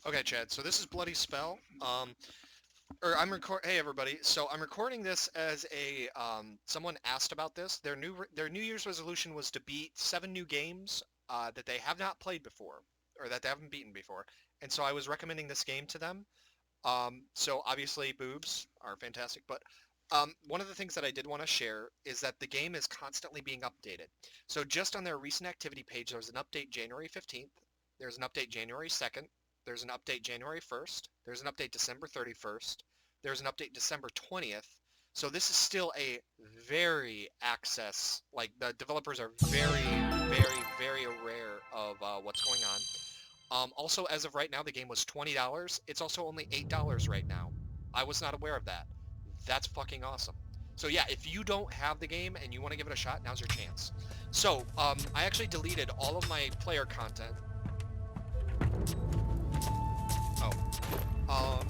Okay, Chad. So this is Bloody Spell. Hey everybody. So I'm recording this as a someone asked about this. Their New Year's resolution was to beat 7 new games that they have not played before or that they haven't beaten before. And so I was recommending this game to them. So obviously boobs are fantastic, but one of the things that I did want to share is that the game is constantly being updated. So just on their recent activity page, there was an update January 15th. There's an update January 2nd. There's an update January 1st. There's an update December 31st. There's an update December 20th. So this is still a very access, like the developers are very, very, very aware of what's going on. Also, as of right now, the game was $20. It's also only $8 right now. I was not aware of that. That's fucking awesome. So yeah, if you don't have the game and you want to give it a shot, now's your chance. So, I actually deleted all of my player content.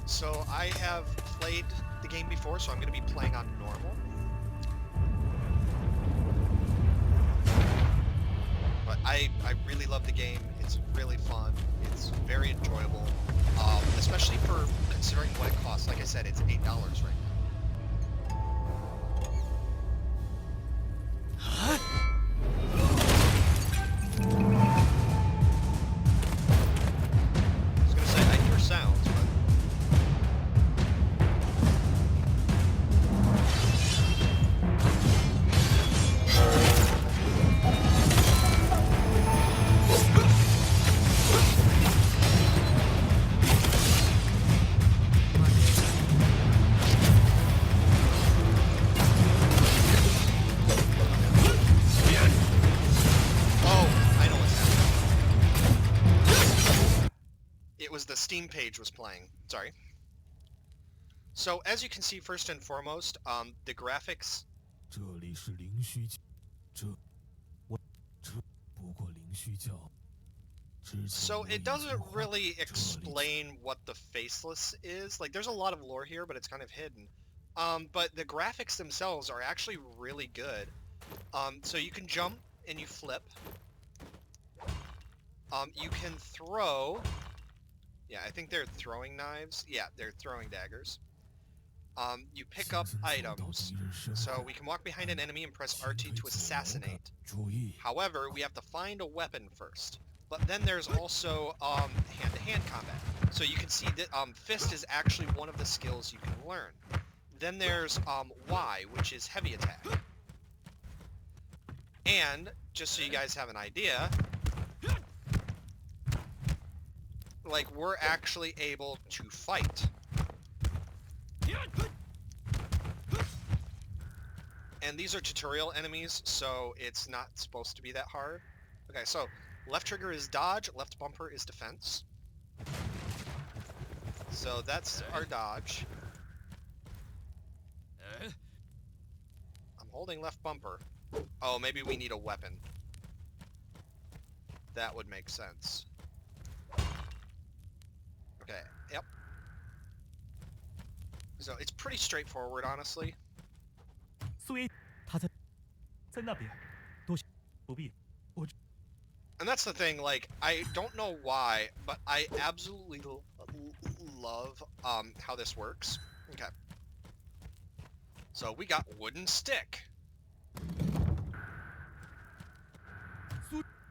So I have played the game before, so I'm going to be playing on normal. But I really love the game. It's really fun. It's very enjoyable, especially for considering what it costs. Like I said, it's $8 right now. I was gonna say, I hear sounds, but... the Steam page was playing. Sorry. So as you can see, first and foremost, the graphics. So it doesn't really explain what the Faceless is. Like, there's a lot of lore here, but it's kind of hidden. But the graphics themselves are actually really good. So you can jump and you flip. You can throw. Yeah, I think they're throwing knives. Yeah, they're throwing daggers. You pick up items. So we can walk behind an enemy and press RT to assassinate. However, we have to find a weapon first. But then there's also hand-to-hand combat. So you can see that Fist is actually one of the skills you can learn. Then there's Y, which is heavy attack. And, just so you guys have an idea, like, we're actually able to fight. And these are tutorial enemies, so it's not supposed to be that hard. Okay, so left trigger is dodge, left bumper is defense. So that's our dodge. I'm holding left bumper. Oh, maybe we need a weapon. That would make sense. Okay, yep. So it's pretty straightforward, honestly. And that's the thing, like, I don't know why, but I absolutely love how this works. Okay. So we got wooden stick.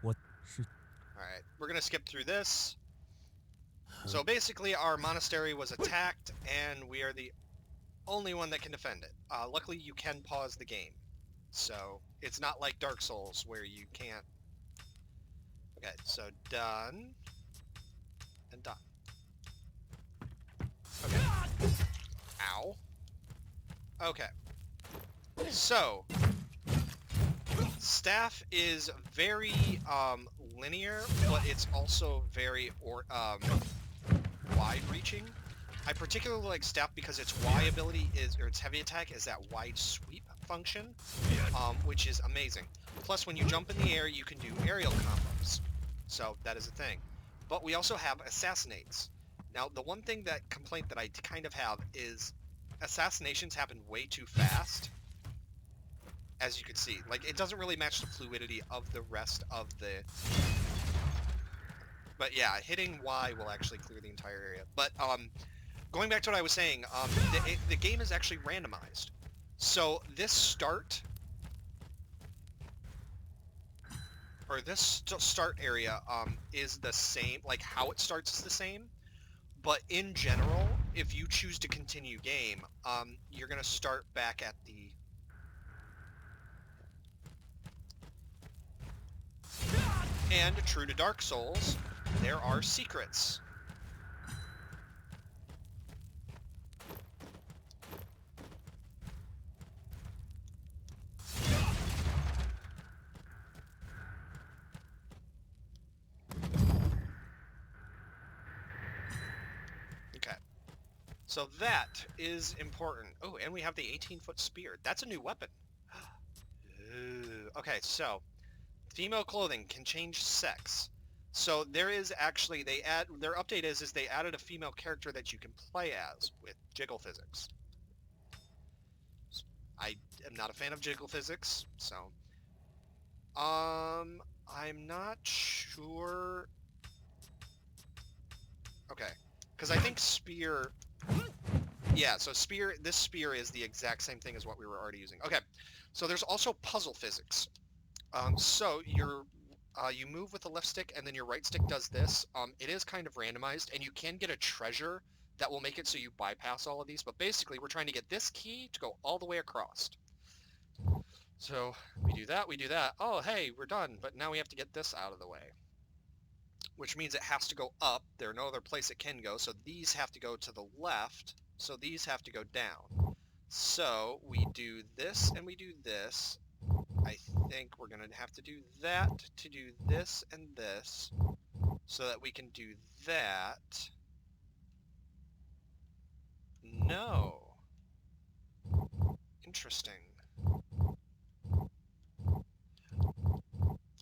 Alright, we're gonna skip through this. So basically our monastery was attacked and we are the only one that can defend it. Luckily you can pause the game. So it's not like Dark Souls where you can't. Okay, so done. And done. Okay. Ow. Okay. So staff is very linear, but it's also very wide-reaching. I particularly like staff because its Y ability is, or its heavy attack is that wide sweep function, which is amazing. Plus, when you jump in the air, you can do aerial combos. So that is a thing. But we also have assassinates. Now, the one thing complaint that I kind of have is assassinations happen way too fast. As you can see, like, it doesn't really match the fluidity of the rest of the But yeah, hitting Y will actually clear the entire area. But going back to what I was saying, the game is actually randomized. So this start, or this start area is the same, like how it starts is the same. But in general, if you choose to continue game, you're going to start back at the... And true to Dark Souls, there are secrets. Okay. So that is important. Oh, and we have the 18-foot spear. That's a new weapon. Okay, so female clothing can change sex. So there is actually, their update is they added a female character that you can play as with jiggle physics. I am not a fan of jiggle physics, so I'm not sure. Okay, because I think spear. Yeah, so this spear is the exact same thing as what we were already using. Okay, so there's also puzzle physics. So you move with the left stick, and then your right stick does this. It is kind of randomized, and you can get a treasure that will make it so you bypass all of these. But basically, we're trying to get this key to go all the way across. So we do that, we do that. Oh, hey, we're done. But now we have to get this out of the way, which means it has to go up. There's no other place it can go. So these have to go to the left. So these have to go down. So we do this and we do this. I think we're going to have to do that to do this and this so that we can do that. No. Interesting.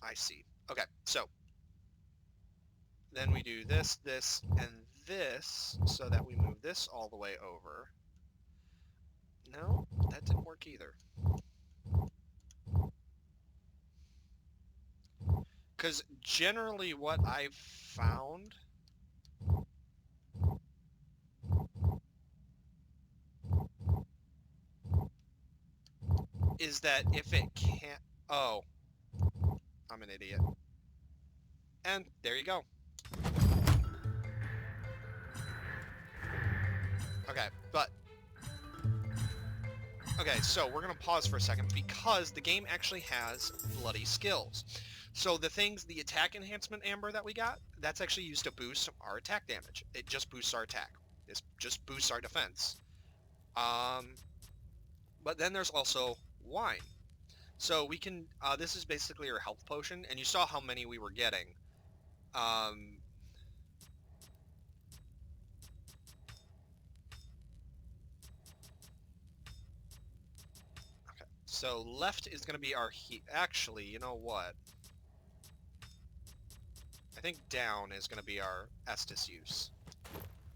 I see. Okay, so then we do this, this, and this so that we move this all the way over. No, that didn't work either. Because generally what I've found is that if it can't... Oh, I'm an idiot. And there you go. Okay, but... Okay, so we're going to pause for a second because the game actually has bloody skills. So the attack enhancement amber that we got, that's actually used to boost our attack damage. It just boosts our attack. It just boosts our defense. But then there's also wine. So we can, this is basically your health potion, and you saw how many we were getting. Okay, so left is going to be our heat. Actually, you know what? I think down is going to be our Estus use.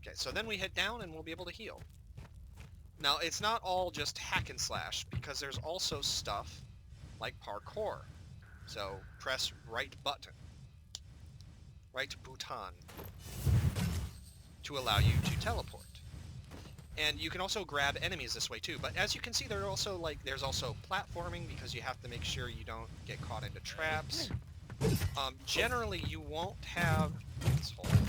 Okay, so then we hit down and we'll be able to heal. Now, it's not all just hack and slash, because there's also stuff like parkour. So, press right button. Right button. To allow you to teleport. And you can also grab enemies this way too, but as you can see, there's also platforming, because you have to make sure you don't get caught into traps. Generally, you won't have... Let's hold on.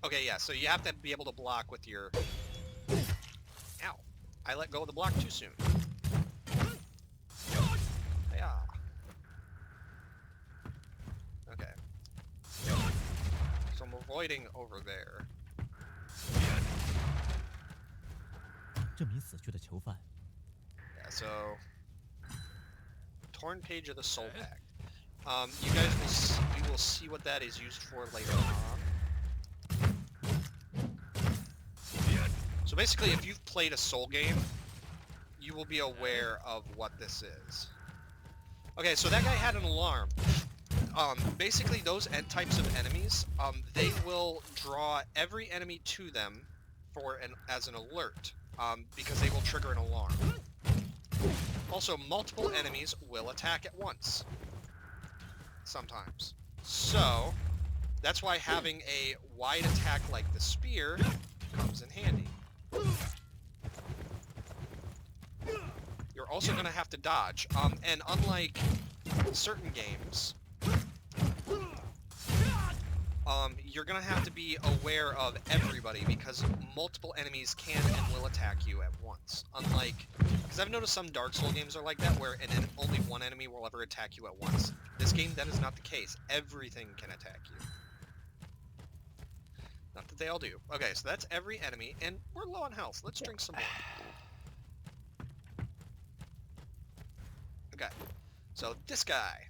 Okay, yeah, so you have to be able to block with your... Ow. I let go of the block too soon. Yeah. Okay. So I'm avoiding over there. Yeah, so... Torn page of the Soul Pact. You guys we will see what that is used for later on. So basically, if you've played a Soul game, you will be aware of what this is. Okay, so that guy had an alarm. Basically those types of enemies, they will draw every enemy to them as an alert, because they will trigger an alarm. Also, multiple enemies will attack at once. Sometimes. So, that's why having a wide attack like the spear comes in handy. You're also going to have to dodge, and unlike certain games, you're going to have to be aware of everybody because multiple enemies can and will attack you at once. Unlike, because I've noticed some Dark Souls games are like that, where only one enemy will ever attack you at once. This game, that is not the case. Everything can attack you. Not that they all do. Okay, so that's every enemy, and we're low on health. Let's drink some more. Okay, so this guy.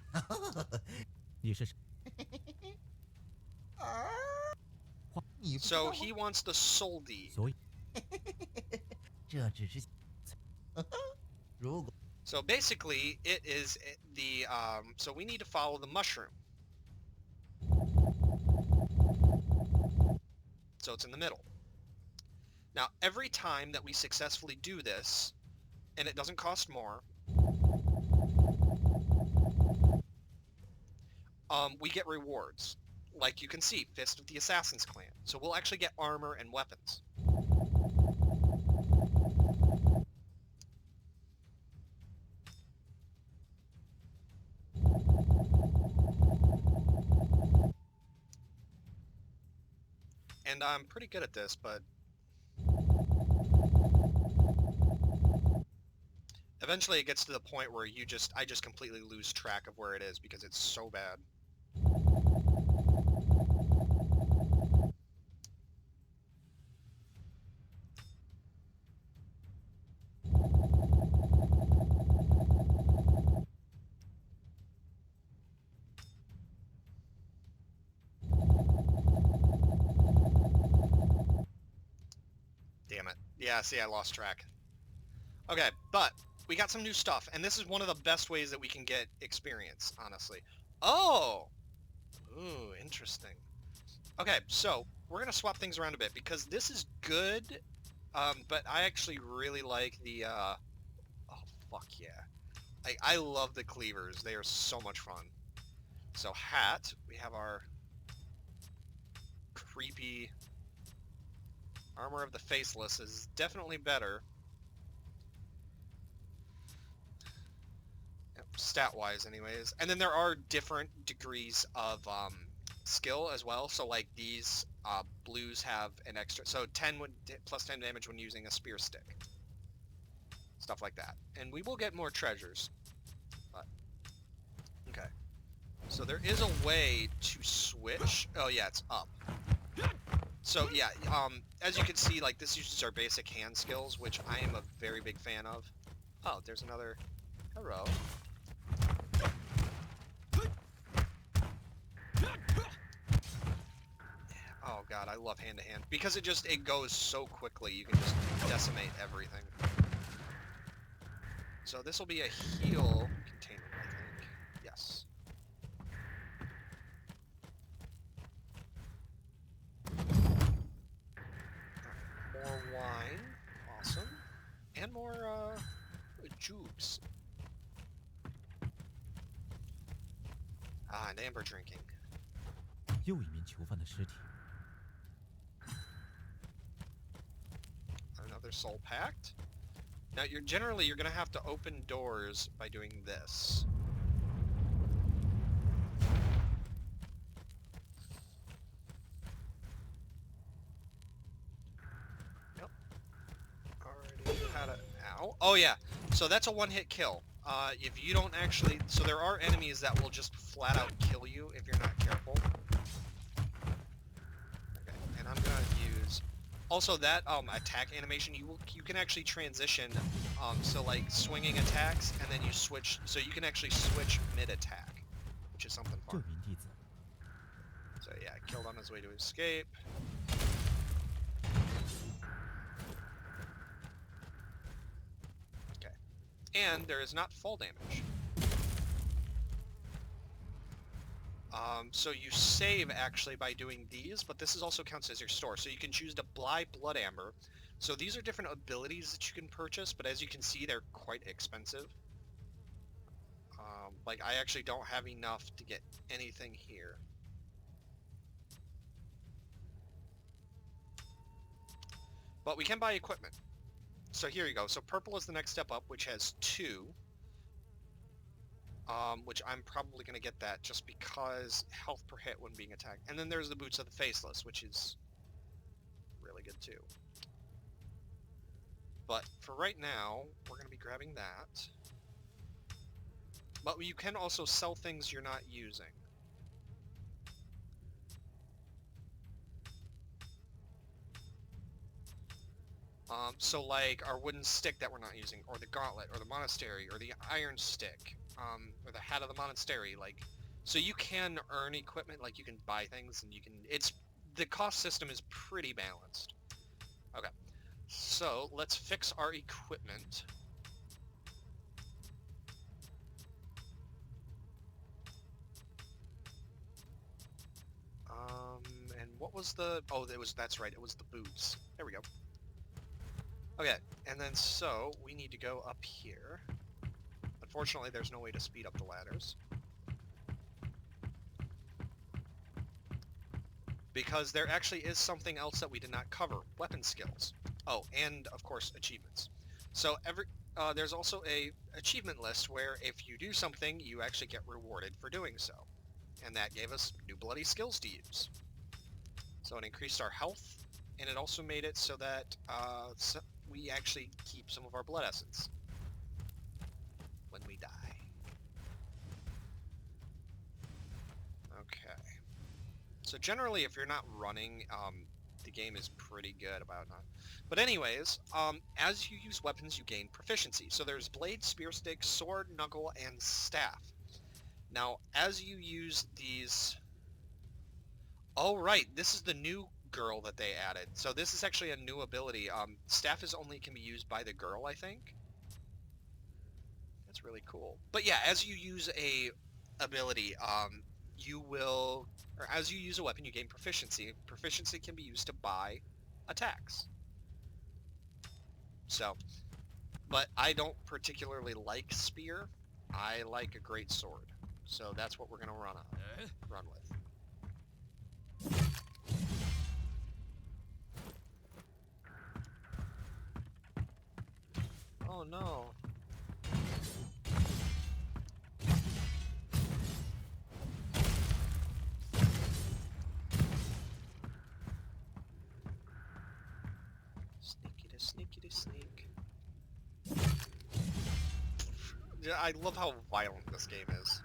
So he wants the soul deed. So basically, it is the, so we need to follow the mushroom. So it's in the middle. Now, every time that we successfully do this, and it doesn't cost more, we get rewards. Like you can see, Fist of the Assassin's Clan. So we'll actually get armor and weapons. And I'm pretty good at this, but eventually it gets to the point where I just completely lose track of where it is because it's so bad. Damn it. Yeah, see, I lost track. Okay, but we got some new stuff, and this is one of the best ways that we can get experience, honestly. Oh! Ooh, interesting. Okay, so we're going to swap things around a bit, because this is good, but I actually really like the, oh, fuck yeah. I love the cleavers. They are so much fun. So, hat, we have our creepy Armor of the Faceless is definitely better. Stat-wise, anyways. And then there are different degrees of skill as well. So, like, these blues have an extra... So, plus 10 damage when using a spear stick. Stuff like that. And we will get more treasures. But, okay. So, there is a way to switch. Oh, yeah, it's up. So, yeah, as you can see, like, this uses our basic hand skills, which I am a very big fan of. Oh, there's another... Hello. Oh god, I love hand-to-hand. Because it goes so quickly, you can just decimate everything. So this will be a heal container, I think. Yes. More wine. Awesome. And more, jubes. Ah, and amber drinking. Another soul pact. Now, you're gonna have to open doors by doing this. Yep. Already had a... Ow. Oh, yeah. So that's a one-hit kill. If you don't actually... So there are enemies that will just flat-out kill you if you're not careful. Okay, and I'm gonna use... Also, that attack animation, you can actually transition, so like swinging attacks, and then you switch, so you can actually switch mid-attack, which is something fun. So yeah, killed on his way to escape. Okay, and there is not fall damage. So you save actually by doing these, but this is also counts as your store. So you can choose to buy Blood Amber. So these are different abilities that you can purchase, but as you can see, they're quite expensive. Like, I actually don't have enough to get anything here. But we can buy equipment. So here you go. So purple is the next step up, which has 2. Which I'm probably going to get that just because health per hit when being attacked. And then there's the Boots of the Faceless, which is really good too. But for right now, we're going to be grabbing that. But you can also sell things you're not using. So like our wooden stick that we're not using, or the gauntlet, or the monastery, or the iron stick, or the hat of the monastery, like, so you can earn equipment, like you can buy things, and you can, the cost system is pretty balanced. Okay, so let's fix our equipment. And what was the, oh, that's right, it was the boots. There we go. Okay, and then so we need to go up here. Unfortunately, there's no way to speed up the ladders. Because there actually is something else that we did not cover, weapon skills. Oh, and of course, achievements. So there's also a achievement list where if you do something, you actually get rewarded for doing so. And that gave us new bloody skills to use. So it increased our health, and it also made it so that we actually keep some of our blood essence when we die. Okay. So generally, if you're not running, the game is pretty good about not. But anyways, as you use weapons, you gain proficiency. So there's blade, spear stick, sword, knuckle, and staff. Now, as you use these... Oh, right, this is the new girl that they added. So this is actually a new ability. Staff can be used by the girl, I think. That's really cool. But yeah, as you use a ability, you will, or as you use a weapon, you gain proficiency. Proficiency can be used to buy attacks. So, but I don't particularly like spear. I like a great sword. So that's what we're gonna run with. Oh no. Sneaky to sneak. I love how violent this game is.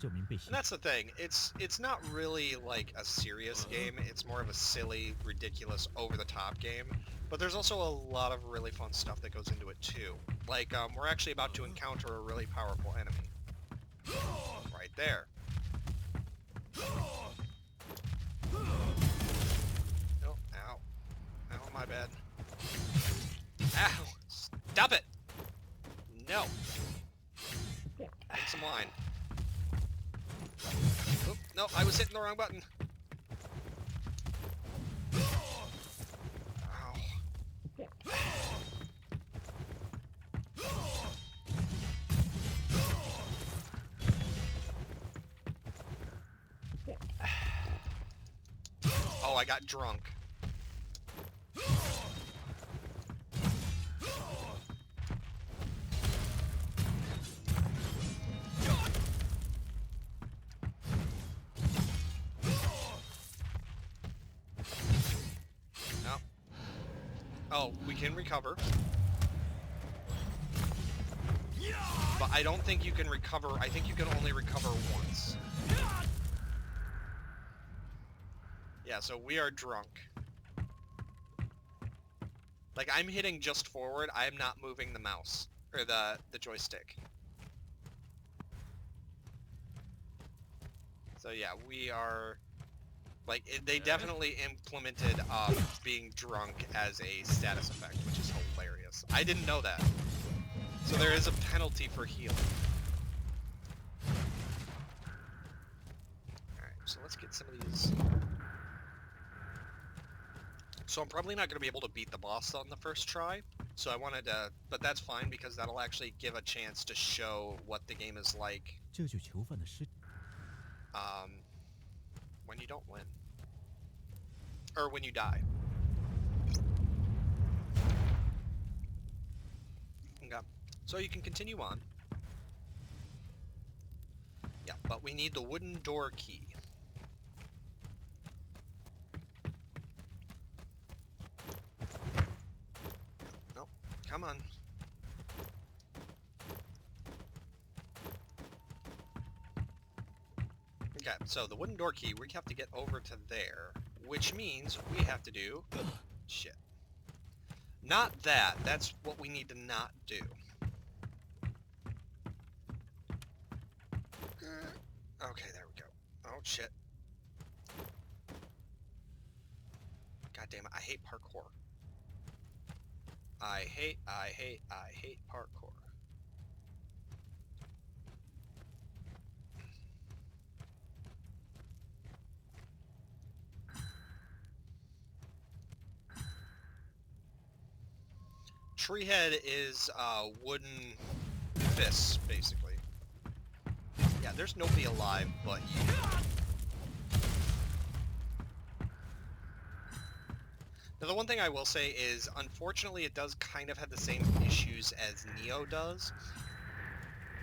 And that's the thing, it's not really like a serious game, it's more of a silly, ridiculous, over-the-top game, but there's also a lot of really fun stuff that goes into it too. Like, we're actually about to encounter a really powerful enemy. Right there. Oh, ow. Ow, my bad. Ow! Stop it! No! Take some line. Oop, no, I was hitting the wrong button. Ow. Oh, I got drunk. Oh, we can recover. But I don't think you can recover. I think you can only recover once. Yeah, so we are drunk. Like, I'm hitting just forward. I am not moving the mouse. Or the joystick. So yeah, we are... Like, they definitely implemented being drunk as a status effect, which is hilarious. I didn't know that. So there is a penalty for healing. so let's get some of these. So I'm probably not going to be able to beat the boss on the first try. So I wanted to, but that's fine because that'll actually give a chance to show what the game is like. When you don't win. Or when you die. Okay. So you can continue on. Yeah, but we need the wooden door key. Nope. Come on. Okay, so the wooden door key, we have to get over to there, which means we have to do... Shit. Not that. That's what we need to not do. Okay, there we go. Oh, shit. God damn it, I hate parkour. I hate parkour. Treehead is wooden fists, basically. Yeah, there's nobody alive but you. Now, the one thing I will say is, unfortunately, it does kind of have the same issues as Neo does,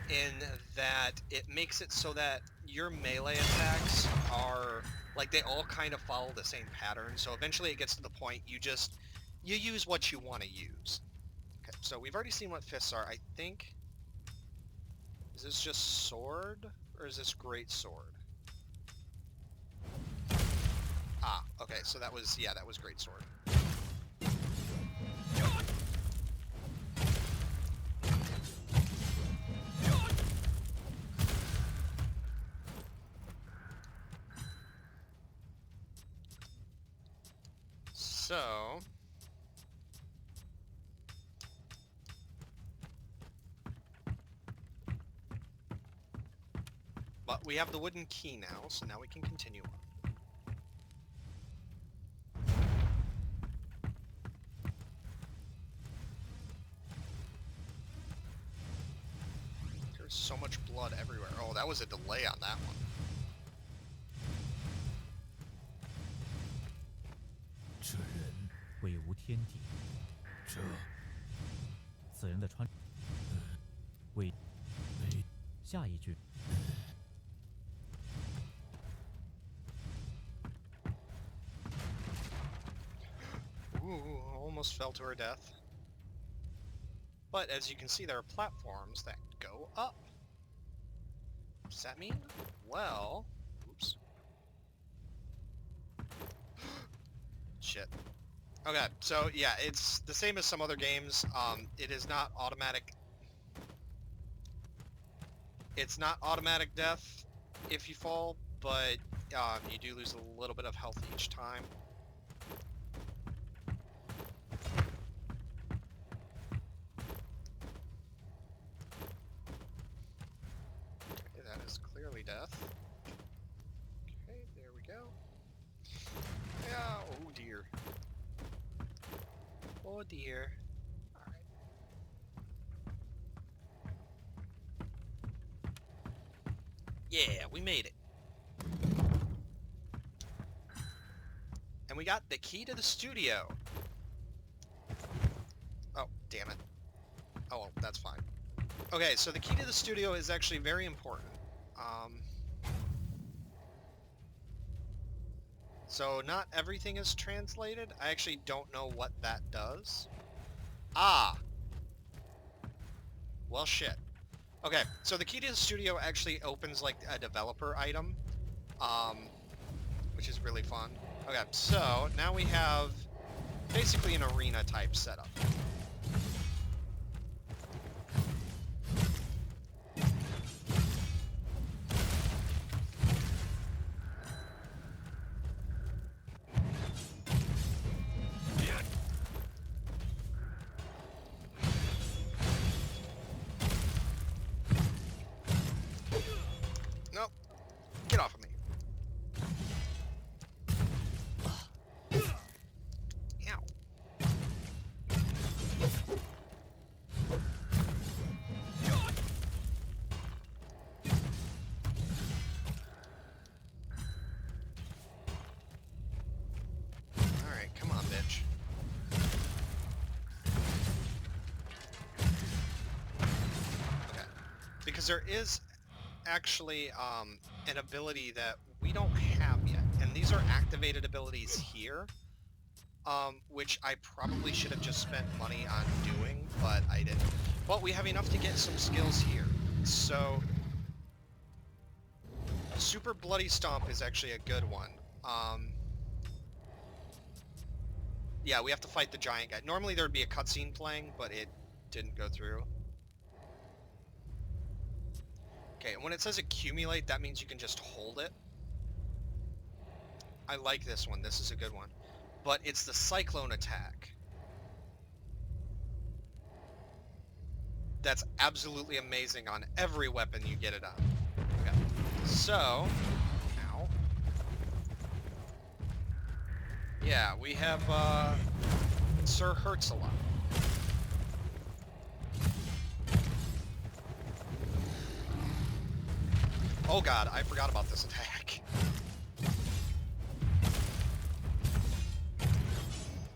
in that it makes it so that your melee attacks are, like, they all kind of follow the same pattern, so eventually it gets to the point you use what you want to use. Okay, so we've already seen what fists are. I think... Is this just sword? Or is this great sword? Ah, okay, so that was... Yeah, that was great sword. So... But we have the wooden key now, so now we can continue on. There's so much blood everywhere. Oh, that was a delay on that one. Ooh, almost fell to her death. But as you can see, there are platforms that go up. What does that mean? Well... Oops. Shit. Okay, so yeah, it's the same as some other games. It is not automatic... It's not automatic death if you fall, but you do lose a little bit of health each time. Okay, that is clearly death. Okay, there we go. Yeah, oh dear. Oh dear. Alright. Yeah, we made it. And we got the key to the studio. Oh, damn it. Oh, well, that's fine. Okay, so the key to the studio is actually very important. So not everything is translated. I actually don't know what that does. Ah! Well, shit. Okay, so the key to the studio actually opens, like, a developer item, which is really fun. Okay, so now we have basically an arena-type setup. Nope. Get off of me. because there is actually an ability that we don't have yet, and these are activated abilities here, which I probably should have just spent money on doing, but I didn't. But we have enough to get some skills here. So Super Bloody Stomp is actually a good one. Yeah, we have to fight the giant guy. Normally there would be a cutscene playing, but it didn't go through. Okay, and when it says accumulate, that means you can just hold it. I like this one. This is a good one. But it's the cyclone attack. That's absolutely amazing on every weapon you get it on. Okay. So, ow. Yeah, we have, Sir Hurts a lot. Oh god, I forgot about this attack.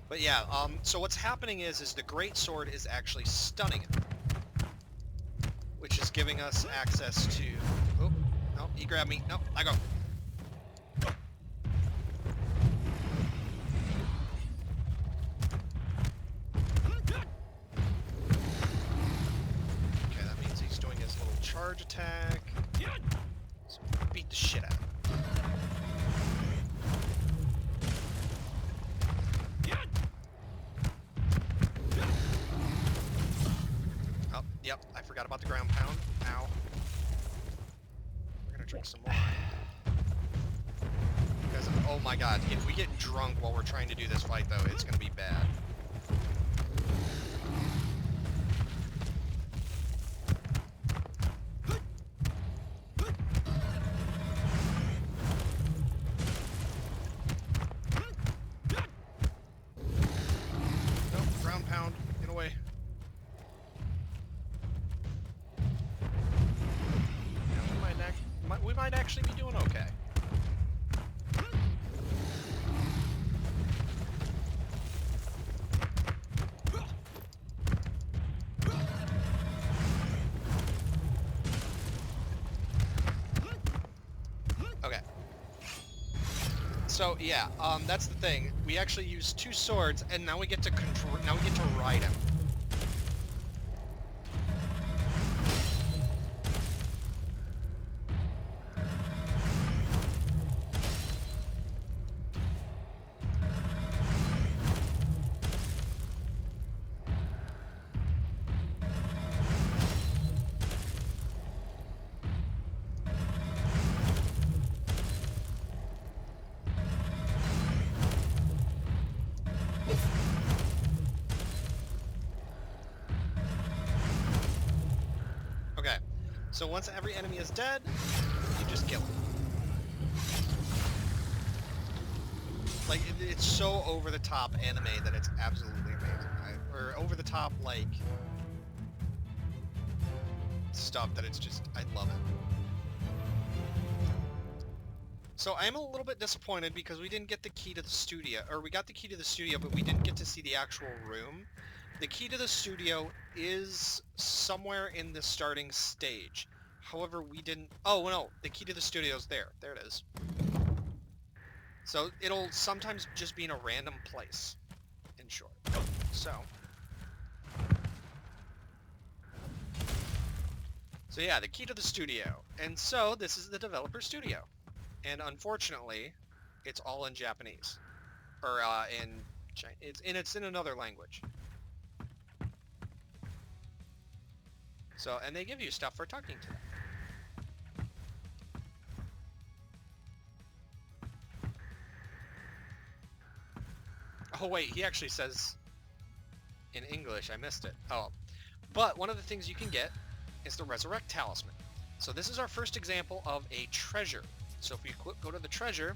But yeah, so what's happening is the Great Sword is actually stunning him. Which is giving us access to... Oh, no, he grabbed me. No, I go. Okay, that means he's doing his little charge attack. So beat the shit out of him. Oh, yep, I forgot about the ground pound. Ow. We're gonna drink some wine. Because, oh my god, if we get drunk while we're trying to do this fight, though, it's gonna be bad. Nope, ground pound. Get away. We might actually be doing okay. Okay. So yeah, that's the thing. We actually use 2 swords, and now we get to control. Now we get to ride him. Okay, so once every enemy is dead, you just kill him. Like, it's so over-the-top anime that it's absolutely amazing. Or over-the-top, like, stuff that it's just, I love it. So I'm a little bit disappointed because we didn't get the key to the studio, or we got the key to the studio, but we didn't get to see the actual room. The key to the studio is somewhere in the starting stage. However, we didn't... Oh, no, the key to the studio is there. There it is. So it'll sometimes just be in a random place, in short. So yeah, the key to the studio. And so this is the developer studio. And unfortunately, it's all in Japanese. Or in Chinese. It's in another language. So, and they give you stuff for talking to them. Oh wait, he actually says in English. I missed it. Oh. But one of the things you can get is the Resurrect Talisman. So this is our first example of a treasure. So if we go to the treasure,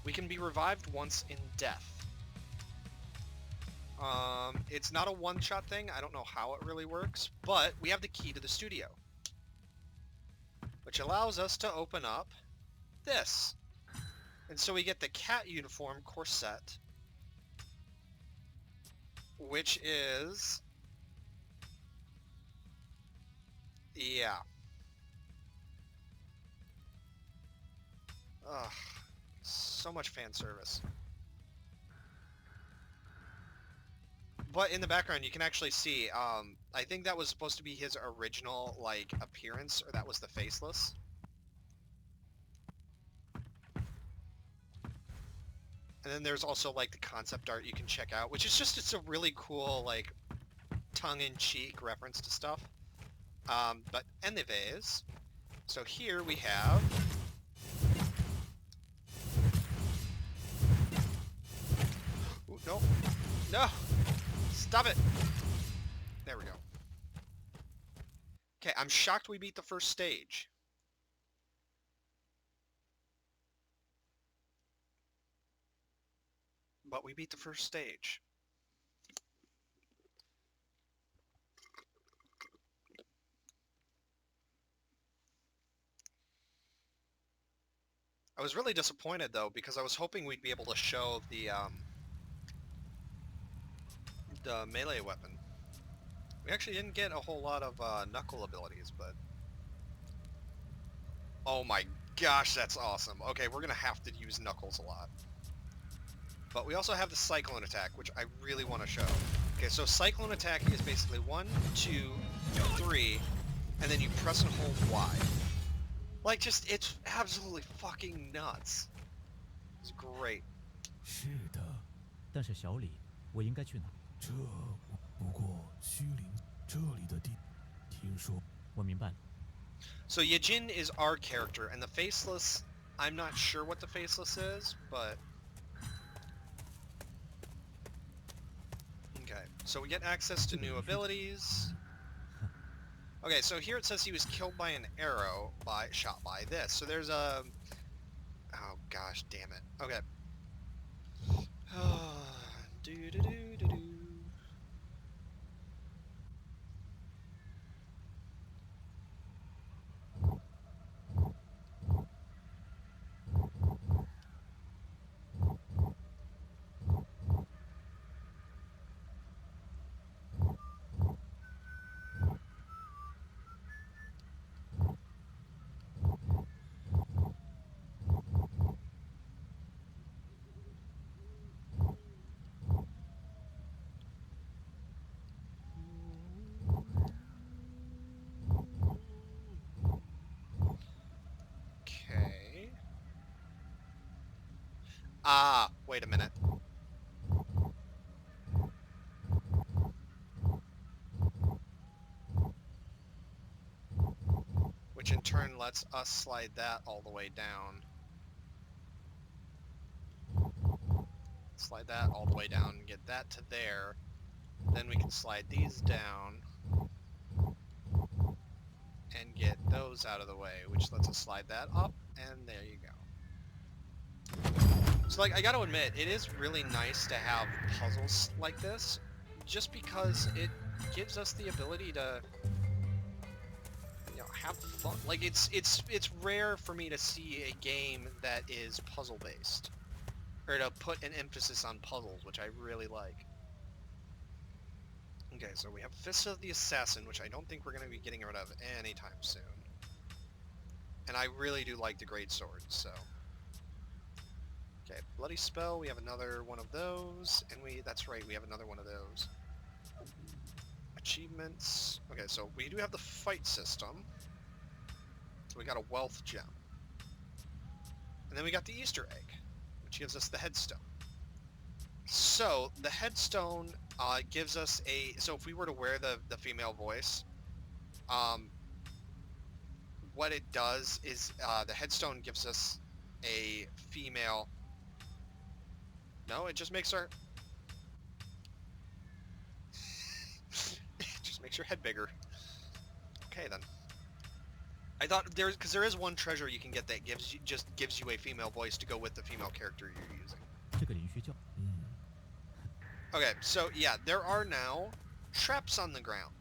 we can be revived once in death. It's not a one-shot thing. I don't know how it really works, but we have the key to the studio, which allows us to open up this. And so we get the cat uniform corset, which is... yeah. Ugh, so much fan service. But in the background, you can actually see, I think that was supposed to be his original, like, appearance, or that was the Faceless. And then there's also, like, the concept art you can check out, which is just, it's a really cool, like, tongue-in-cheek reference to stuff. But anyways, so here we have... Ooh, no. No! Stop it! There we go. Okay, I'm shocked we beat the first stage. But we beat the first stage. I was really disappointed, though, because I was hoping we'd be able to show the melee weapon. We actually didn't get a whole lot of knuckle abilities, but... Oh my gosh, that's awesome. Okay, we're gonna have to use knuckles a lot. But we also have the Cyclone attack, which I really want to show. Okay, so Cyclone attack is basically 1, 2, 3, and then you press and hold Y. Like, just, it's absolutely fucking nuts. It's great. 是的，但是小李，我应该去哪？这不过虚灵这里的地，听说我明白了。So Yajin is our character, and the Faceless, I'm not sure what the Faceless is, but... Okay, so we get access to new abilities. Okay, so here it says he was killed by an arrow, shot by this. So there's a... Oh gosh, damn it. Okay. Do-do-do-do-do. Okay. Ah, wait a minute. Which in turn lets us slide that all the way down. Slide that all the way down and get that to there. Then we can slide these down and get those out of the way, which lets us slide that up, and there you go. So, like, I gotta admit, it is really nice to have puzzles like this, just because it gives us the ability to, you know, have fun. Like, it's rare for me to see a game that is puzzle-based, or to put an emphasis on puzzles, which I really like. Okay, so we have Fist of the Assassin, which I don't think we're going to be getting rid of anytime soon. And I really do like the Great Sword, so... Okay, Bloody Spell, we have another one of those, and that's right, we have another one of those. Achievements... Okay, so we do have the fight system. So we got a Wealth Gem. And then we got the Easter Egg, which gives us the Headstone. So, the Headstone gives us a... So if we were to wear the female voice, what it does is the Headstone gives us a female... No, it just makes our... It just makes your head bigger. Okay, then. I thought because there is one treasure you can get that just gives you a female voice to go with the female character you're using. 这个灵虚教， Okay, so yeah, there are now traps on the ground.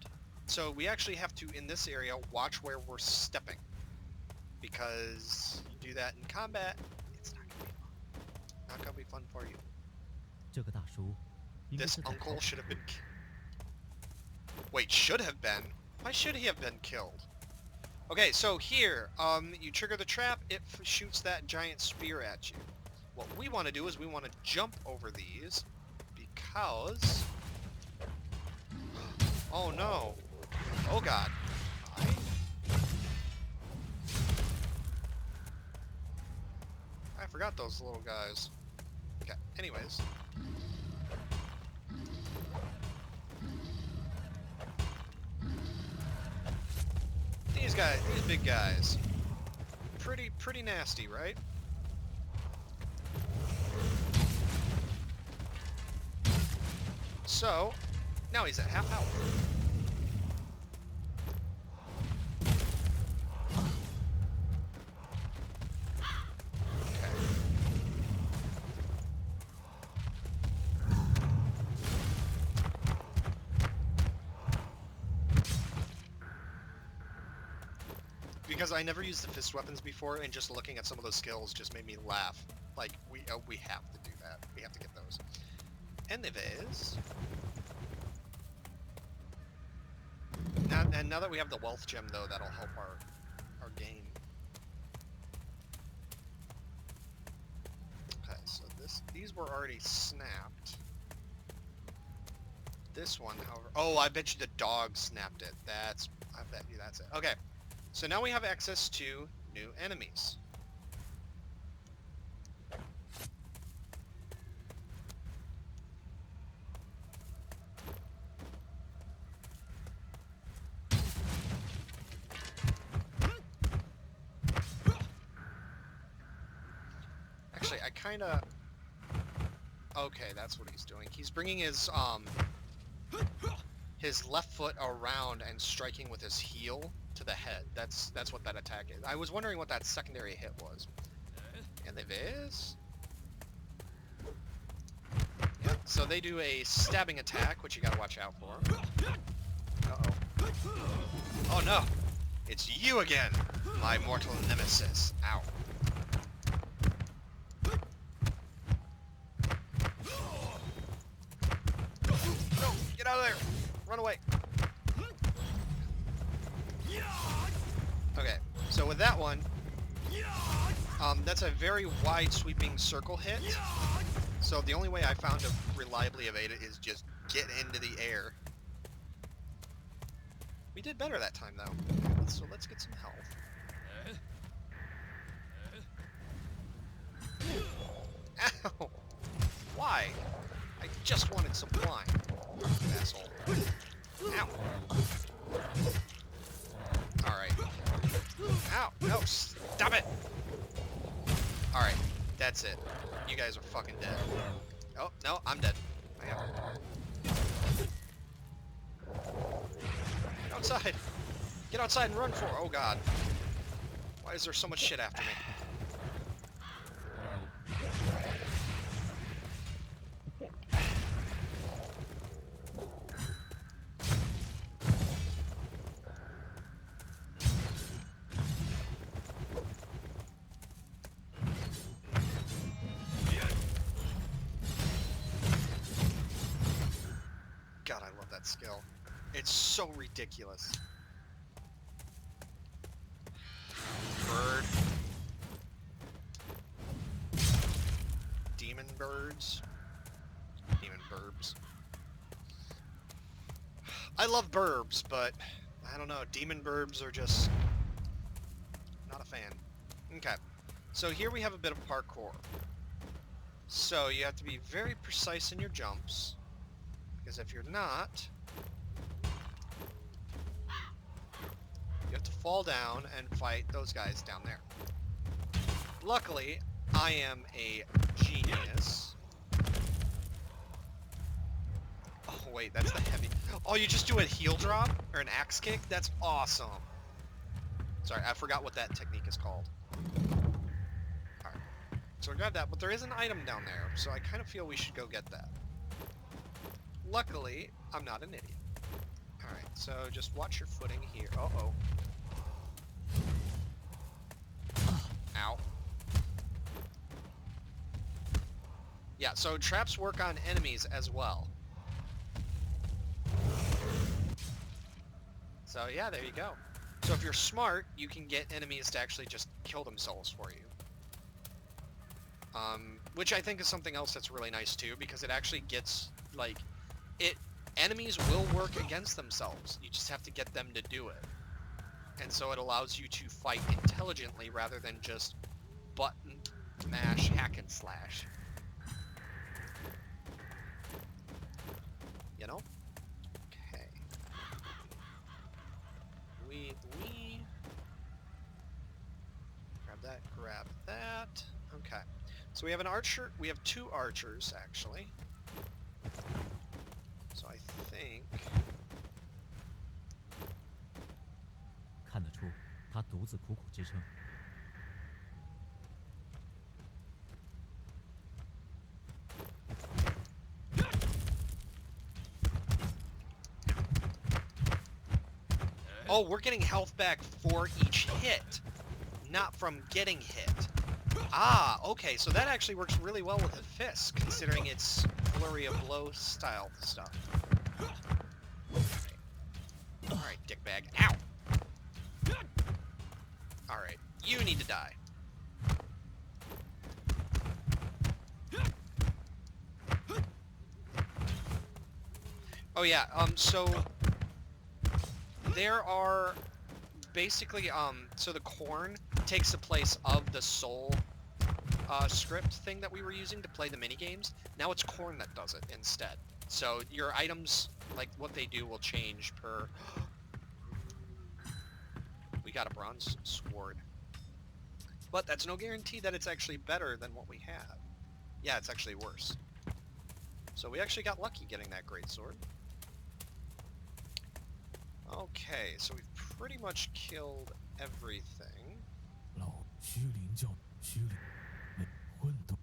So we actually have to, in this area, watch where we're stepping. Because you do that in combat, it's not gonna be fun. Not gonna be fun for you. 这个大叔，应该 This 是在 uncle should have been... Wait, should have been? Why should he have been killed? Okay, so here, you trigger the trap, it shoots that giant spear at you. What we want to do is we want to jump over these, because... Oh no. Oh god. I forgot those little guys. Okay, anyways. These guys, these big guys. Pretty nasty, right? So, now he's at half health. Because I never used the fist weapons before, and just looking at some of those skills just made me laugh. Like, we have to do that. We have to get those. Anyways... Now that we have the wealth gem, though, that'll help our game. Okay, so these were already snapped. This one, however... Oh, I bet you the dog snapped it. I bet you that's it. Okay. So now we have access to new enemies. Actually, I kinda... Okay, that's what he's doing. He's bringing his left foot around and striking with his heel to the head. That's what that attack is. I was wondering what that secondary hit was. And there is... Yeah, so they do a stabbing attack, which you gotta watch out for. Uh-oh. Oh no! It's you again! My mortal nemesis. Ow. No! Get out of there! Run away! Okay, so with that one, that's a very wide sweeping circle hit. So the only way I found to reliably evade it is just get into the air. We did better that time though. So let's get some health. Ow! Why? I just wanted some flying. Asshole. Ow! Alright. Ow! No! Stop it! Alright. That's it. You guys are fucking dead. Oh, no, I'm dead. I am. Get outside! Get outside and run for it! Oh god. Why is there so much shit after me? God, I love that skill. It's so ridiculous. Bird. Demon birds. Demon burbs. I love burbs, but I don't know, demon burbs are just not a fan. Okay, so here we have a bit of parkour. So you have to be very precise in your jumps, because if you're not, you have to fall down and fight those guys down there. Luckily, I am a genius. Oh wait, that's the heavy. Oh, you just do a heel drop or an axe kick? That's awesome. Sorry, I forgot what that technique is called. Alright. So I grabbed that, but there is an item down there, so I kind of feel we should go get that. Luckily, I'm not an idiot. Alright, so just watch your footing here. Uh-oh. Ow. Yeah, so traps work on enemies as well. So yeah, there you go. So if you're smart, you can get enemies to actually just kill themselves for you. Which I think is something else that's really nice too, because it actually gets, like, enemies will work against themselves. You just have to get them to do it. And so it allows you to fight intelligently rather than just button mash, hack and slash. You know? Okay. We grab that. Okay. So we have an archer, we have 2 archers actually. So I think 看得出他独自苦苦支撑。 oh, we're getting health back for each hit, not from getting hit. Ah, okay, so that actually works really well with the fist, considering it's flurry of blow style stuff. Alright, dickbag. Ow! Alright, you need to die. Oh yeah, so there are basically, so the corn takes the place of the soul script thing that we were using to play the minigames. Now it's corn that does it instead. So your items, like what they do, will change per... We got a bronze sword. But that's no guarantee that it's actually better than what we have. Yeah, it's actually worse. So we actually got lucky getting that great sword. Okay, so we've pretty much killed everything. 老虚灵教虚灵那混沌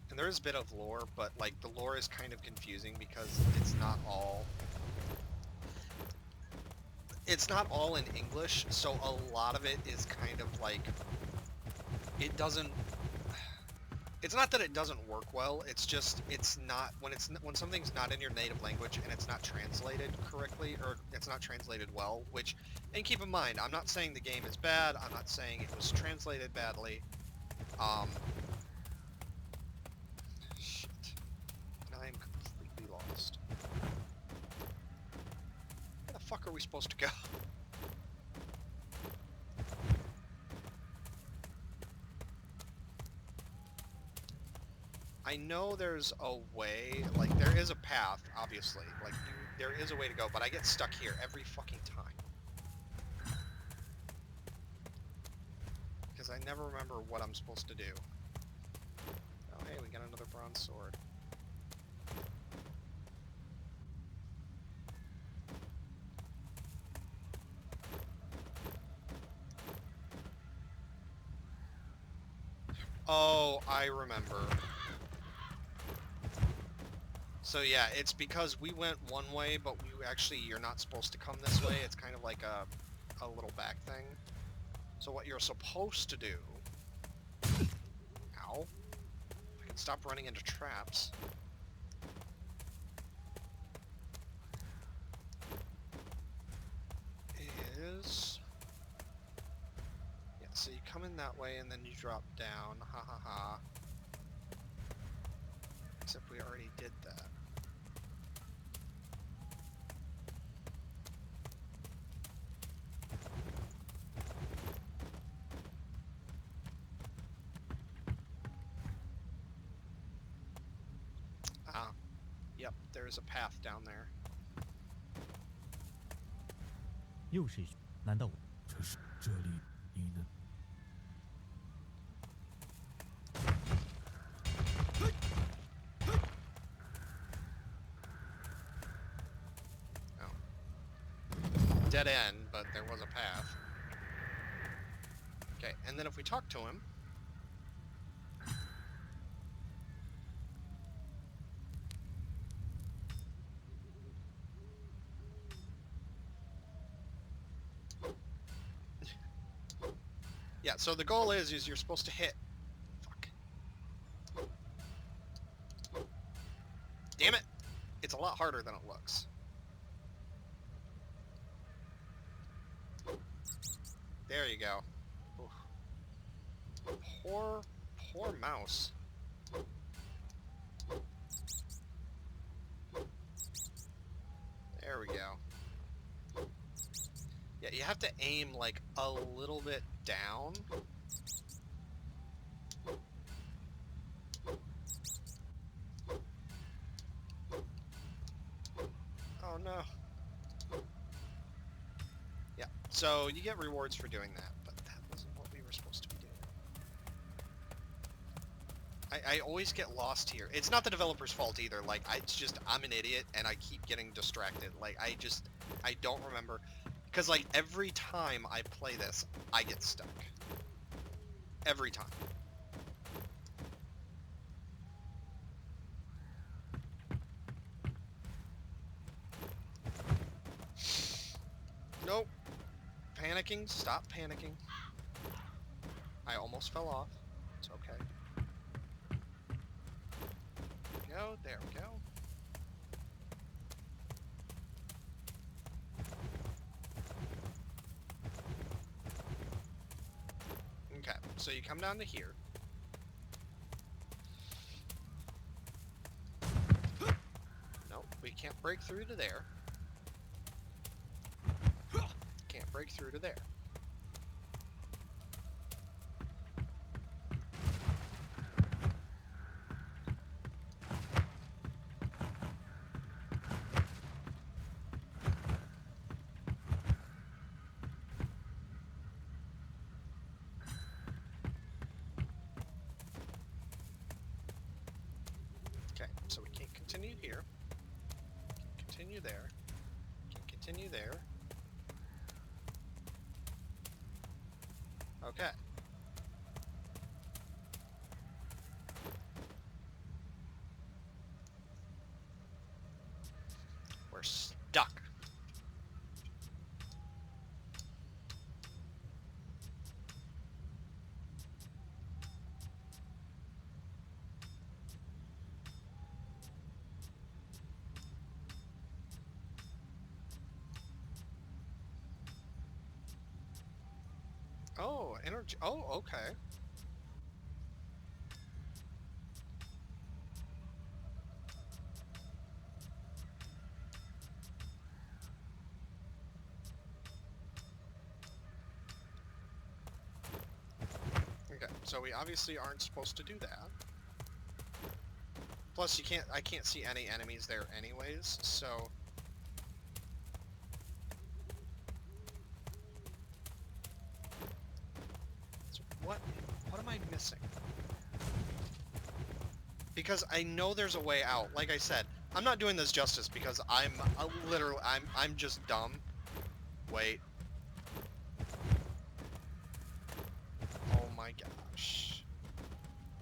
And there is a bit of lore, but like the lore is kind of confusing because it's not all in English, so a lot of it is kind of like it doesn't. It's not that it doesn't work well. It's just it's not when something's not in your native language and it's not translated correctly or it's not translated well. Which, and keep in mind, I'm not saying the game is bad. I'm not saying it was translated badly. Shit. And I am completely lost. Where the fuck are we supposed to go? I know there's a way, like, there is a path, obviously. Like, there is a way to go, but I get stuck here every fucking time. Because I never remember what I'm supposed to do. Oh, hey, we got another bronze sword. Oh, I remember. So yeah, it's because we went one way, but you're not supposed to come this way. It's kind of like a little back thing. So what you're supposed to do... Ow. I can stop running into traps. Is... Yeah, so you come in that way and then you drop down. Ha ha ha. Except we already did that. Ah, yep, there's a path down there. 又是一群，难道我这是这里你呢？ Dead end, but there was a path. Okay, and then if we talk to him... Yeah, so the goal is you're supposed to hit... Fuck. Damn it! It's a lot harder than it looks. There you go. Oof. Poor mouse. There we go. Yeah, you have to aim like a little bit down. Oh no. Yeah, so you get rewards for doing that, but that wasn't what we were supposed to be doing. I always get lost here. It's not the developer's fault either. Like, it's just, I'm an idiot, and I keep getting distracted. Like, I don't remember. Because, like, every time I play this, I get stuck. Every time. Nope. Panicking. Stop panicking. I almost fell off. It's okay. Go. There we go. Okay, so you come down to here. Nope, we can't break through to there. Can't break through to there. Okay, so we can't continue here. Can't continue there. Can't continue there. Okay. We're stuck. Oh, energy. Oh, okay. Okay, so we obviously aren't supposed to do that. Plus, I can't see any enemies there anyways, so... So what am I missing? Because I know there's a way out. Like I said, I'm not doing this justice because I'm just dumb. Wait. Oh my gosh.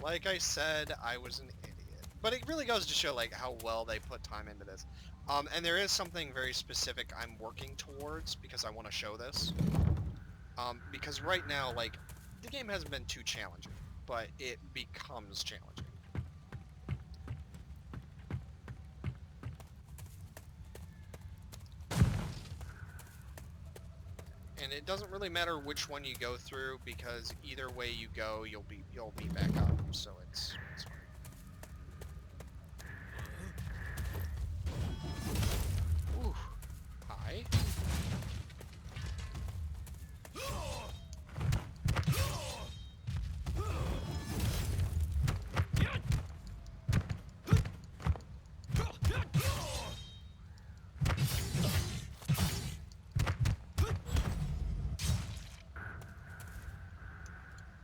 Like I said, I was an idiot. But it really goes to show like how well they put time into this. And there is something very specific I'm working towards because I want to show this. Because right now, like, the game hasn't been too challenging, but it becomes challenging. And it doesn't really matter which one you go through because either way you go, you'll be back up. So it's fine. Ooh. Hi.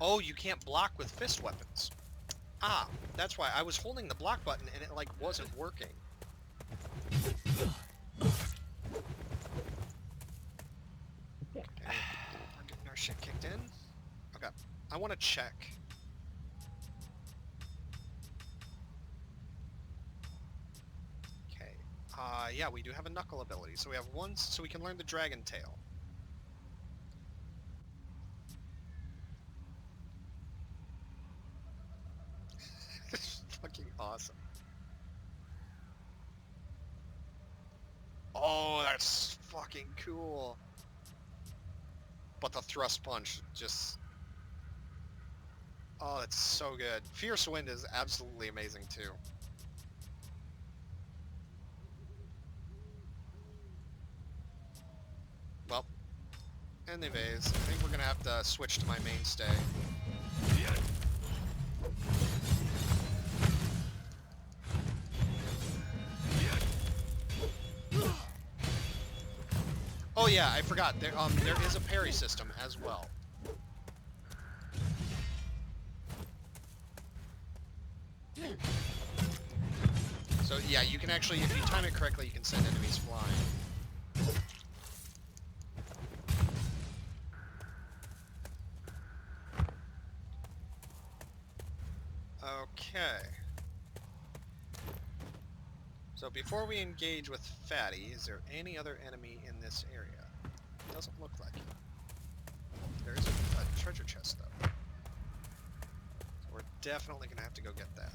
Oh, you can't block with fist weapons. Ah, that's why I was holding the block button and it like wasn't working. Okay, we're getting our shit kicked in. Okay, I want to check. Okay, yeah, we do have a knuckle ability, so we have one, so we can learn the dragon tail. Fucking awesome. Oh, that's fucking cool. but the thrust punch just... Oh, it's so good. Fierce Wind is absolutely amazing, too. Well, anyways, I think we're gonna have to switch to my mainstay. Oh yeah, I forgot. There is a parry system as well. So yeah, you can actually, if you time it correctly, you can send enemies flying. Okay. So before we engage with Fatty, is there any other enemy in this area? Doesn't look like it. There is a treasure chest, though. So we're definitely going to have to go get that.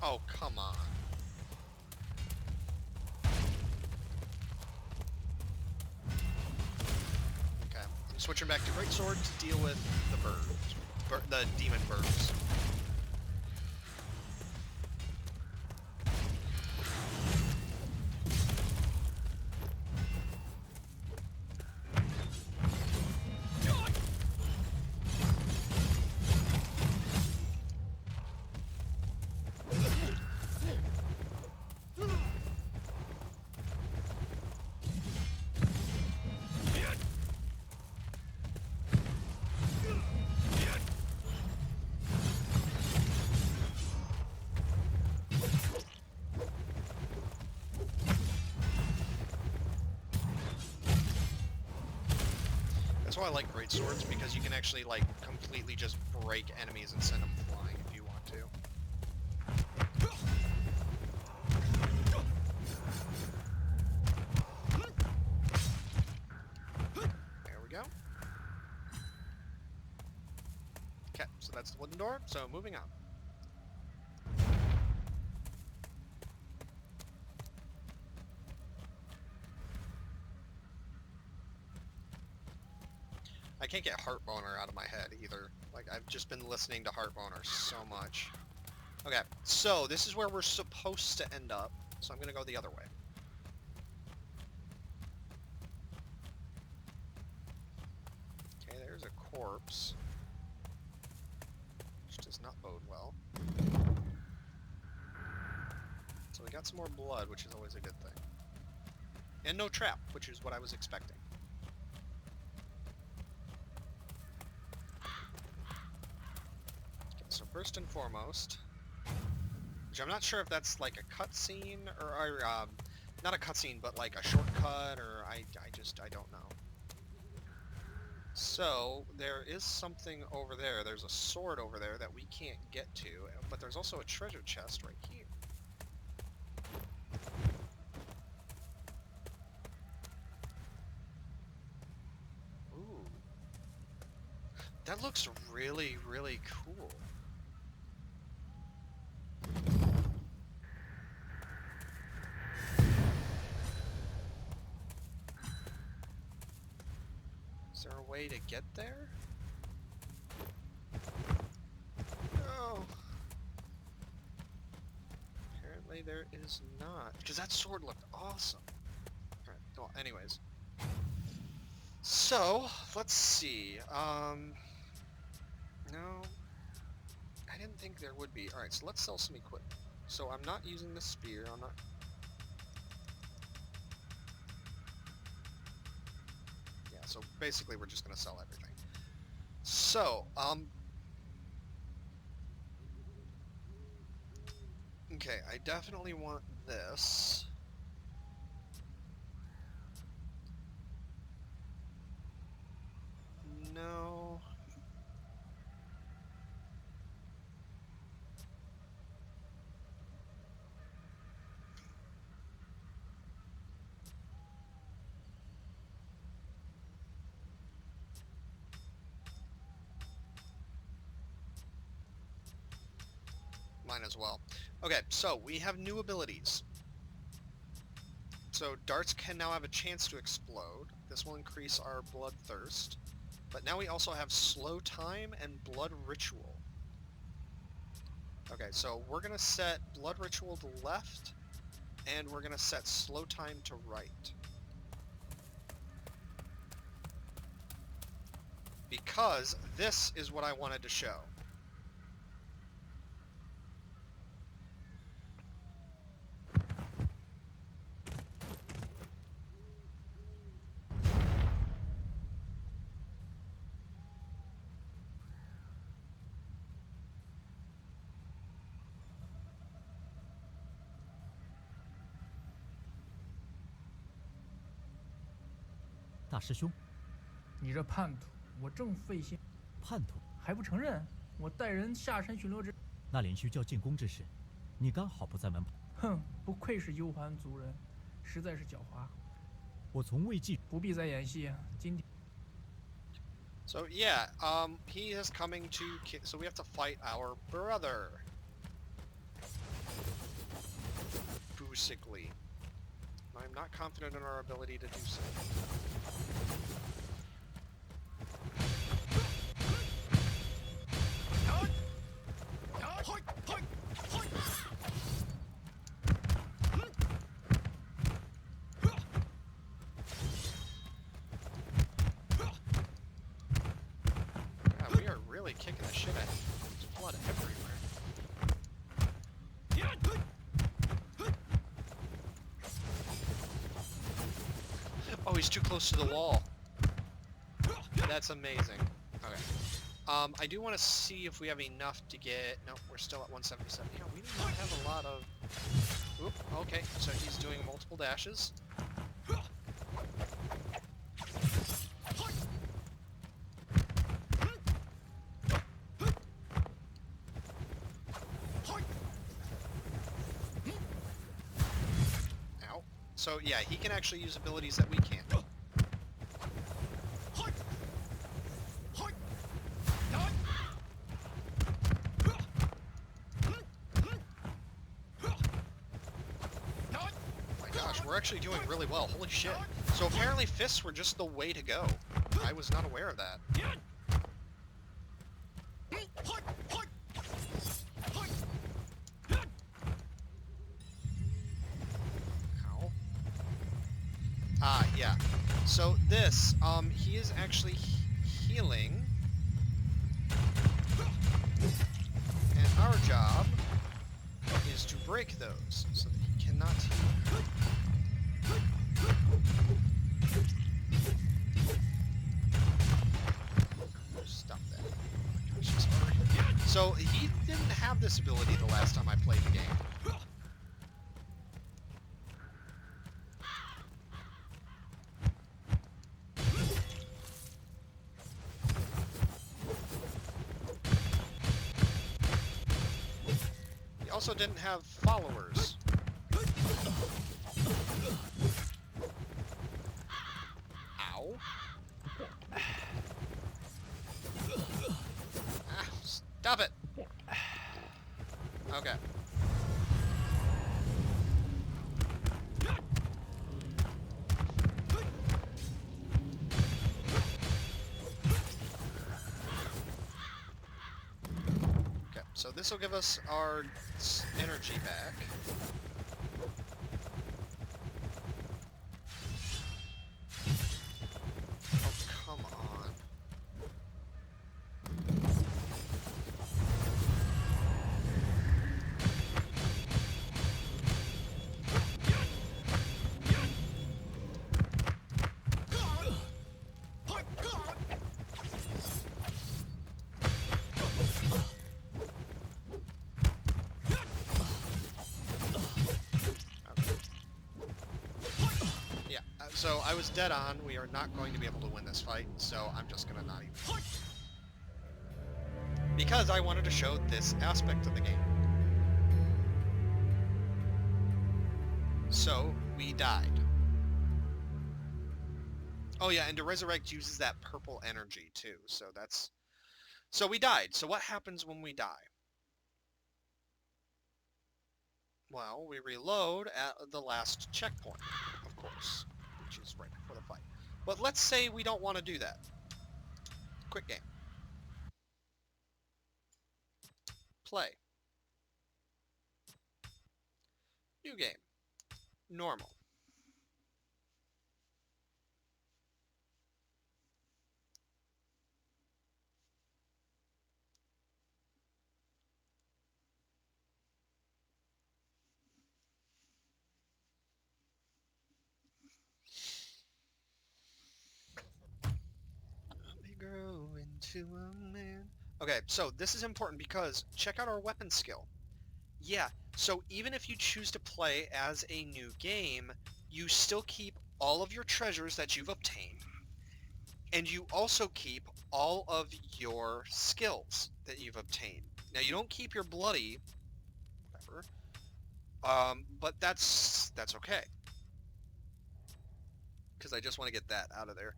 Oh, come on. Okay. I'm switching back to Greatsword to deal with the birds. The demon birds. That's why I like Greatswords, because you can actually, like, completely just break enemies and send them flying if you want to. There we go. Okay, so that's the wooden door, so moving on. I can't get Heartboner out of my head either. Like, I've just been listening to Heartboner so much. Okay, so this is where we're supposed to end up, so I'm gonna go the other way. Okay, there's a corpse, which does not bode well. So we got some more blood, which is always a good thing. And no trap, which is what I was expecting. So first and foremost, which I'm not sure if that's like a cutscene or not a cutscene, but like a shortcut, or I don't know. So there is something over there. There's a sword over there that we can't get to, but there's also a treasure chest right here. Ooh, that looks really, really cool. Is there a way to get there? No. Apparently there is not. Because that sword looked awesome. Alright, well, anyways. So, let's see. No. I didn't think there would be. Alright, so let's sell some equipment. So I'm not using the spear, I'm not... Yeah, so basically we're just gonna sell everything. So, okay, I definitely want this. No. Mine as well. Okay, so we have new abilities. So darts can now have a chance to explode. This will increase our bloodthirst. But now we also have slow time and blood ritual. Okay, so we're going to set blood ritual to left, and we're going to set slow time to right. Because this is what I wanted to show.大师兄，你这叛徒，我正费心叛徒，还不承认？我带人下山巡逻之，那连续叫进宫之时，你刚好不在门旁。哼，不愧是幽环族人，实在是狡猾。我从未记，不必再演戏，今天。So yeah, he is coming to. So we have to fight our brother. Basically, I'm not confident in our ability to do so. Yeah, we are really kicking the shit out of him. There's blood everywhere. Oh, he's too close to the wall. That's amazing. Okay. I do want to see if we have enough to get... No, we're still at 177. Yeah, we do not have a lot of... Oop, okay, so he's doing multiple dashes. Ow. So, yeah, he can actually use abilities that we can't. We're actually doing really well. Holy shit. So apparently fists were just the way to go. I was not aware of that. Ow. Ah, yeah. So this, he is actually healing. And our job is to break those so that he cannot heal. Stop that. Oh my gosh, he's already... So he didn't have this ability the last time I played the game. He also didn't have followers. Ow. Ah, stop it. Okay. Okay, so this will give us our energy back. Oh, come on. So I was dead on. We are not going to be able to win this fight, so I'm just going to not even... Because I wanted to show this aspect of the game. So, we died. Oh yeah, and to resurrect uses that purple energy too, so that's... So we died. So what happens when we die? Well, we reload at the last checkpoint, of course, which is right before the fight. But let's say we don't want to do that. Quick game. Play. New game. Normal. We grow into a man. Okay, so this is important because check out our weapon skill. Yeah, so even if you choose to play as a new game, you still keep all of your treasures that you've obtained, and you also keep all of your skills that you've obtained. Now, you don't keep your bloody, whatever, but that's okay, because I just want to get that out of there.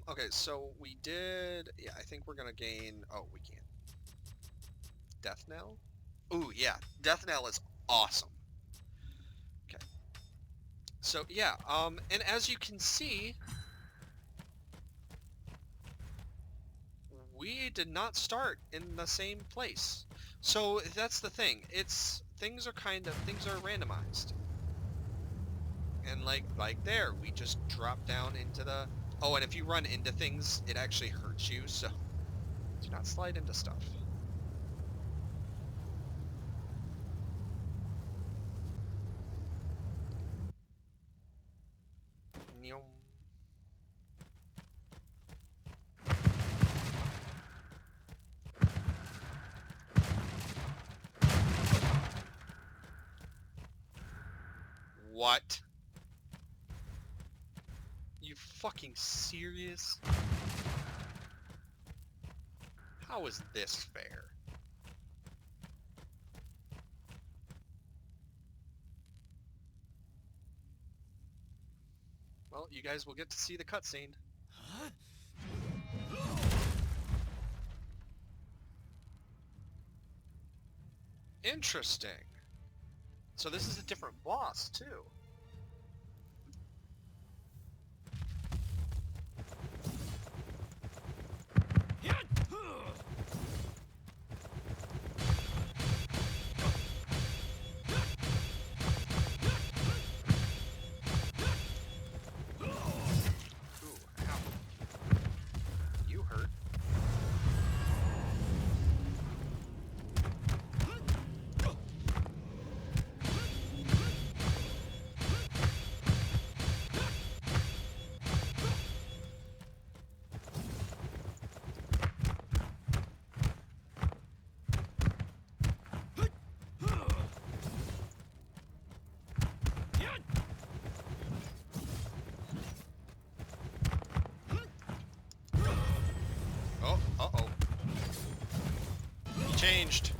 Okay, so we did, yeah, I think we're gonna gain, oh, we can't. Death Knell? Ooh, yeah, Death Knell is awesome. Okay. So, yeah, and as you can see, we did not start in the same place. So, that's the thing. Things are randomized. And like there, we just drop down into the, oh, and if you run into things, it actually hurts you, so do not slide into stuff. Nyom. What? You fucking serious? How is this fair? Well, you guys will get to see the cutscene. Interesting. So this is a different boss, too. Ooh, ow. You hurt. Oh, uh-oh. He changed.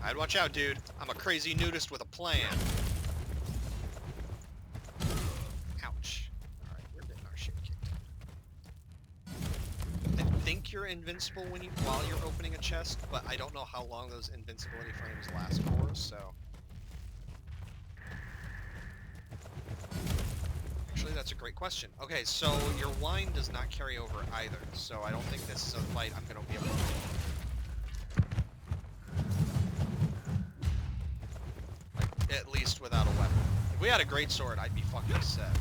I'd watch out, dude. I'm a crazy nudist with a plan. Ouch. Alright, we're getting our shit kicked in. I think you're invincible while you're opening a chest, but I don't know how long those invincibility frames last for, so... Actually, that's a great question. Okay, so your wine does not carry over either, so I don't think this is a fight I'm gonna be able to do. At least without a weapon. If we had a greatsword, I'd be fucking set.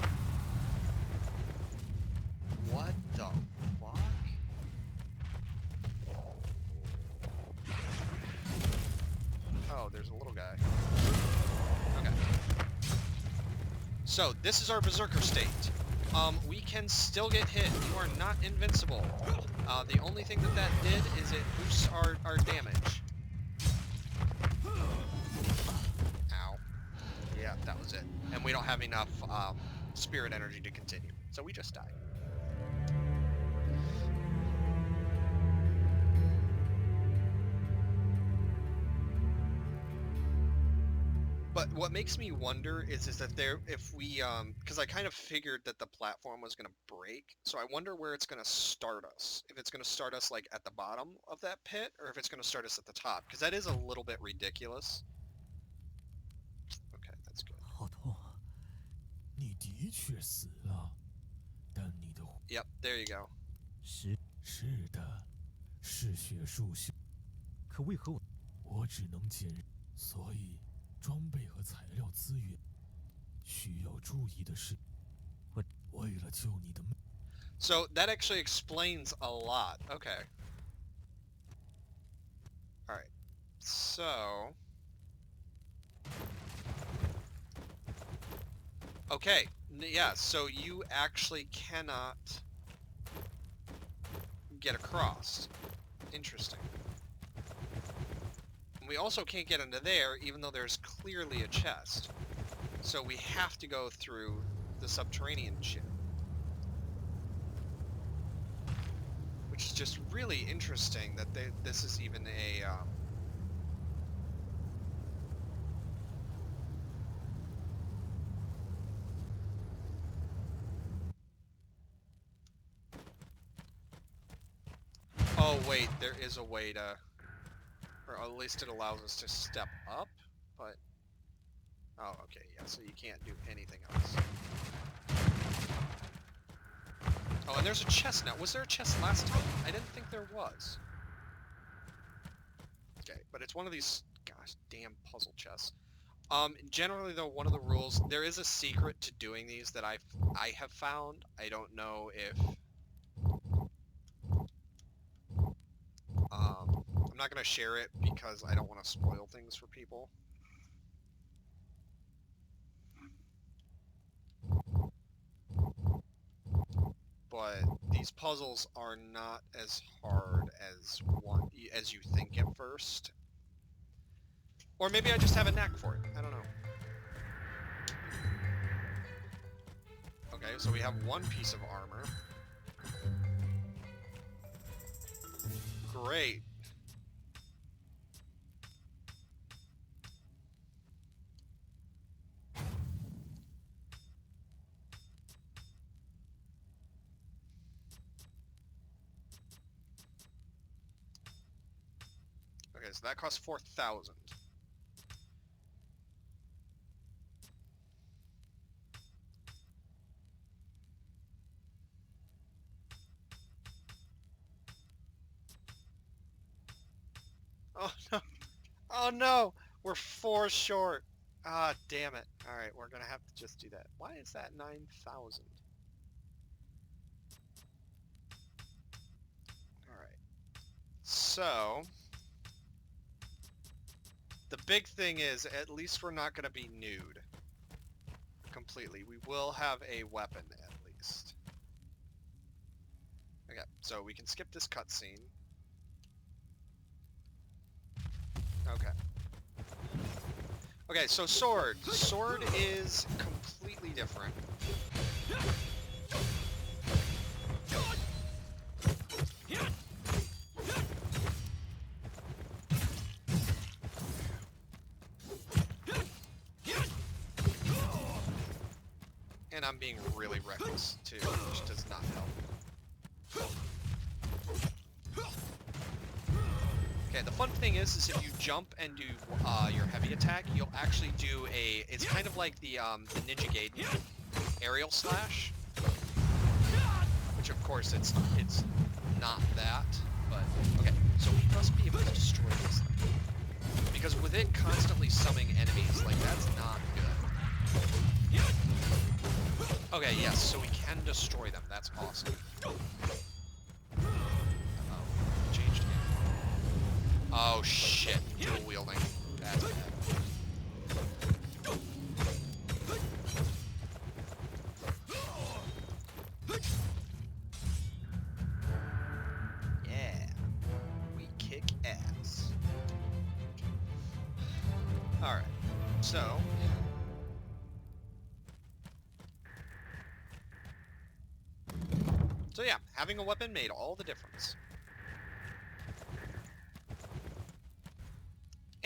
What the fuck? Oh, there's a little guy. Okay. So, this is our Berserker state. We can still get hit. You are not invincible. The only thing that did is it boosts our damage. Yeah, that was it. And we don't have enough spirit energy to continue. So we just died. But what makes me wonder is that if we, because I kind of figured that the platform was going to break, so I wonder where it's going to start us. If it's going to start us, like, at the bottom of that pit, or if it's going to start us at the top, because that is a little bit ridiculous. Okay, that's good. 好痛啊！你的确死了，但你的 Yep, there you go. 是，是的，是血树修，可为何我？我只能解人，所以装备和材料资源需要注意的是，为了救你的妹， So that actually explains a lot. Okay. Alright. So... Okay. Yeah, so you actually cannot get across. Interesting. We also can't get into there, even though there's clearly a chest. So we have to go through the subterranean shit. Which is just really interesting that this is even a... Oh wait, there is a way to... Or at least it allows us to step up, but... Oh, okay, yeah, so you can't do anything else. Oh, and there's a chest now. Was there a chest last time? I didn't think there was. Okay, but it's one of these, gosh, damn puzzle chests. Generally though, one of the rules, there is a secret to doing these that I have found. I don't know if... I'm not going to share it because I don't want to spoil things for people. But these puzzles are not as hard as you think at first. Or maybe I just have a knack for it. I don't know. Okay, so we have one piece of armor. Great. Okay, so that costs 4,000. Oh no! Oh no! We're 4 short! Ah, damn it. Alright, we're gonna have to just do that. Why is that 9,000? Alright. So... The big thing is, at least we're not gonna be nude. Completely. We will have a weapon, at least. Okay, so we can skip this cutscene. Okay. Okay, so sword. Sword is completely different. And I'm being really reckless, too, which does not help. Okay, the fun thing is if you jump and do your heavy attack, you'll actually do a... It's kind of like the Ninja Gaiden aerial slash. Which, of course, it's not that, but... Okay, so we must be able to destroy this thing. Because with it constantly summoning enemies, like, that's not good. Okay, yes, so we can destroy them. That's awesome. Changed again. Oh, shit. Dual wielding. That's bad. Yeah. We kick ass. Alright. So... So yeah, having a weapon made all the difference.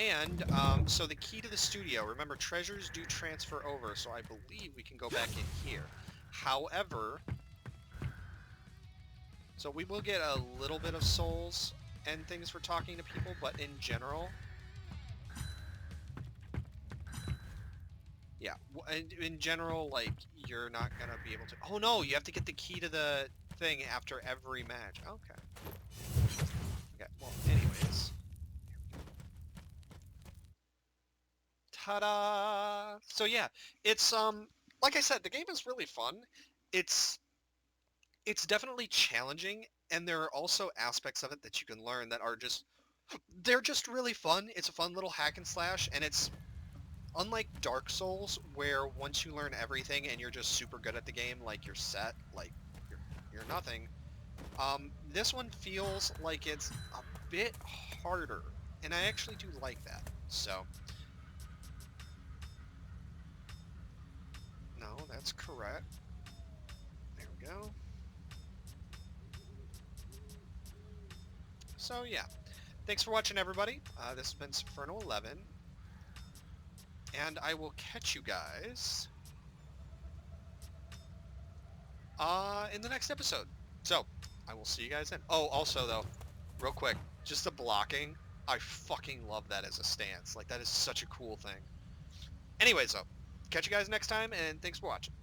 And, so the key to the studio, remember, treasures do transfer over, so I believe we can go back in here. However, so we will get a little bit of souls and things for talking to people, but in general, yeah, in general, like, you're not gonna be able to... Oh no, you have to get the key to the thing after every match. Okay. Okay, well, anyways. Ta-da! So yeah, it's, like I said, the game is really fun. It's definitely challenging, and there are also aspects of it that you can learn that are just... They're just really fun. It's a fun little hack and slash, and it's... Unlike Dark Souls, where once you learn everything and you're just super good at the game, like you're set, like you're nothing, this one feels like it's a bit harder, and I actually do like that. So, no, that's correct. There we go. So yeah, thanks for watching, everybody. This has been Inferno 11. And I will catch you guys in the next episode. So, I will see you guys then. Oh, also, though, real quick, just the blocking. I fucking love that as a stance. Like, that is such a cool thing. Anyways, though, catch you guys next time, and thanks for watching.